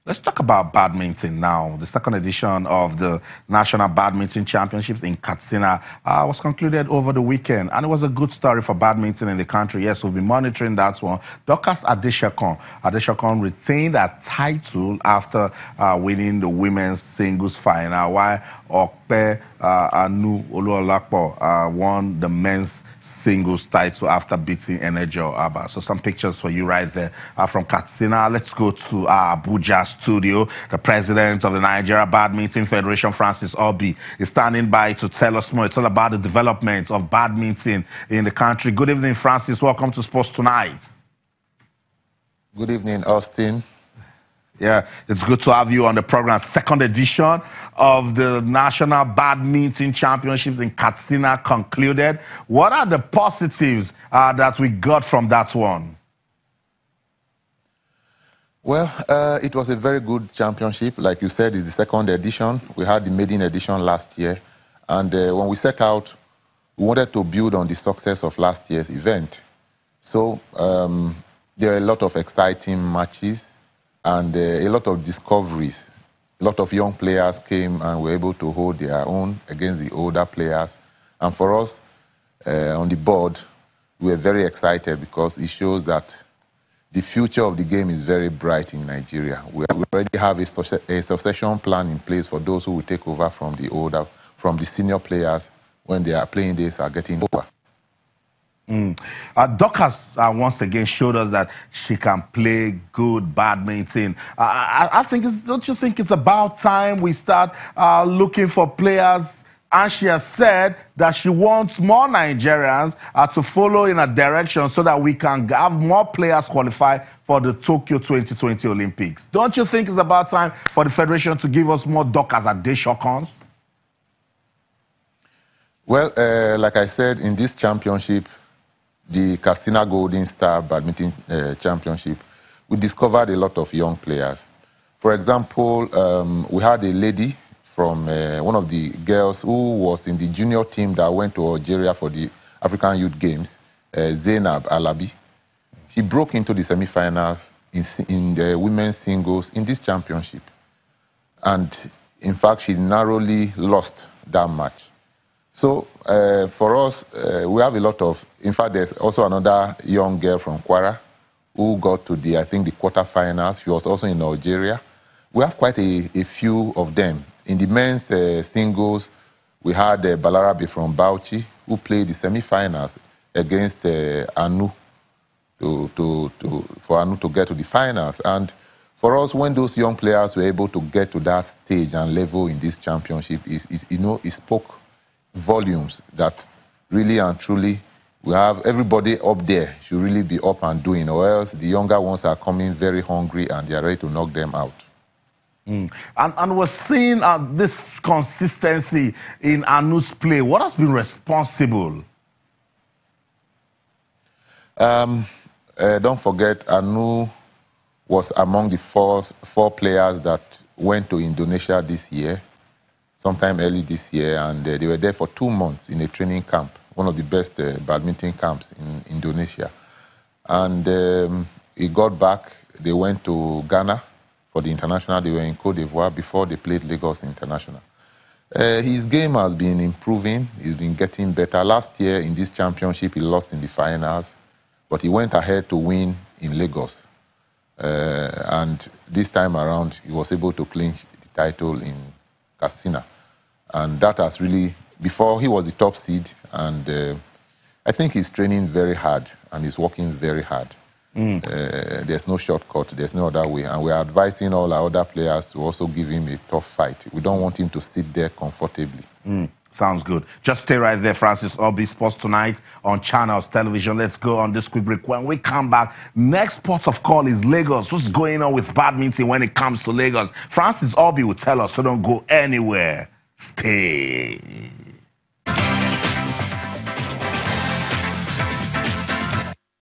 Let's talk about badminton now. The second edition of the National Badminton Championships in Katsina was concluded over the weekend, and it was a good story for badminton in the country. Yes, we'll be monitoring that one. Dorcas Adeshokon retained her title after winning the women's singles final, while Orbih Anu Oluolapo won the men's singles title after beating Enejo Aba. So some pictures for you right there from Katsina. Let's go to our Abuja studio. The president of the Nigeria Badminton Federation, Francis Orbih, is standing by to tell us more. It's all about the development of badminton in the country. Good evening, Francis. Welcome to Sports Tonight. Good evening, Austin. Yeah, it's good to have you on the program. Second edition of the National Badminton Championships in Katsina concluded. What are the positives that we got from that one? Well, it was a very good championship. Like you said, it's the second edition. We had the maiden edition last year. And when we set out, we wanted to build on the success of last year's event. So there are a lot of exciting matches and a lot of discoveries. A lot of young players came and were able to hold their own against the older players. And for us, on the board, we were very excited because it shows that the future of the game is very bright in Nigeria. We already have a succession plan in place for those who will take over from the senior players when their playing days are getting over. Dorcas once again showed us that she can play good badminton. I think, don't you think it's about time we start looking for players? And she has said that she wants more Nigerians to follow in a direction so that we can have more players qualify for the Tokyo 2020 Olympics. Don't you think it's about time for the Federation to give us more Dorcas Adeshokons? Well, like I said, in this championship, the Katsina Golden Star Badminton Championship, we discovered a lot of young players. For example, we had a lady from one of the girls who was in the junior team that went to Algeria for the African Youth Games, Zainab Alabi. She broke into the semifinals in the women's singles in this championship. And in fact, she narrowly lost that match. So for us, we have a lot of, in fact, there's also another young girl from Kwara who got to the, I think, the quarterfinals. She was also in Algeria. We have quite a few of them. In the men's singles, we had Balarabe from Bauchi who played the semifinals against Anu for Anu to get to the finals. And for us, when those young players were able to get to that stage and level in this championship, it spoke volumes that really and truly we have everybody up there should really be up and doing, or else the younger ones are coming very hungry and they are ready to knock them out. And we're seeing this consistency in Anu's play. What has been responsible? Don't forget, Anu was among the four players that went to Indonesia this year, sometime early this year, and they were there for 2 months in a training camp, one of the best badminton camps in Indonesia. And he got back, they went to Ghana for the international, they were in Cote d'Ivoire before they played Lagos International. His game has been improving, he's been getting better. Last year in this championship, he lost in the finals, but he went ahead to win in Lagos. And this time around, he was able to clinch the title in Katsina. And that has really, before he was the top seed, and I think he's training very hard and he's working very hard. There's no shortcut, there's no other way. And we're advising all our other players to also give him a tough fight. We don't want him to sit there comfortably. Sounds good. Just stay right there, Francis Orbih, Sports Tonight on Channels Television. Let's go on this quick break. When we come back, next port of call is Lagos. What's going on with badminton when it comes to Lagos? Francis Orbih will tell us, so don't go anywhere. Stay.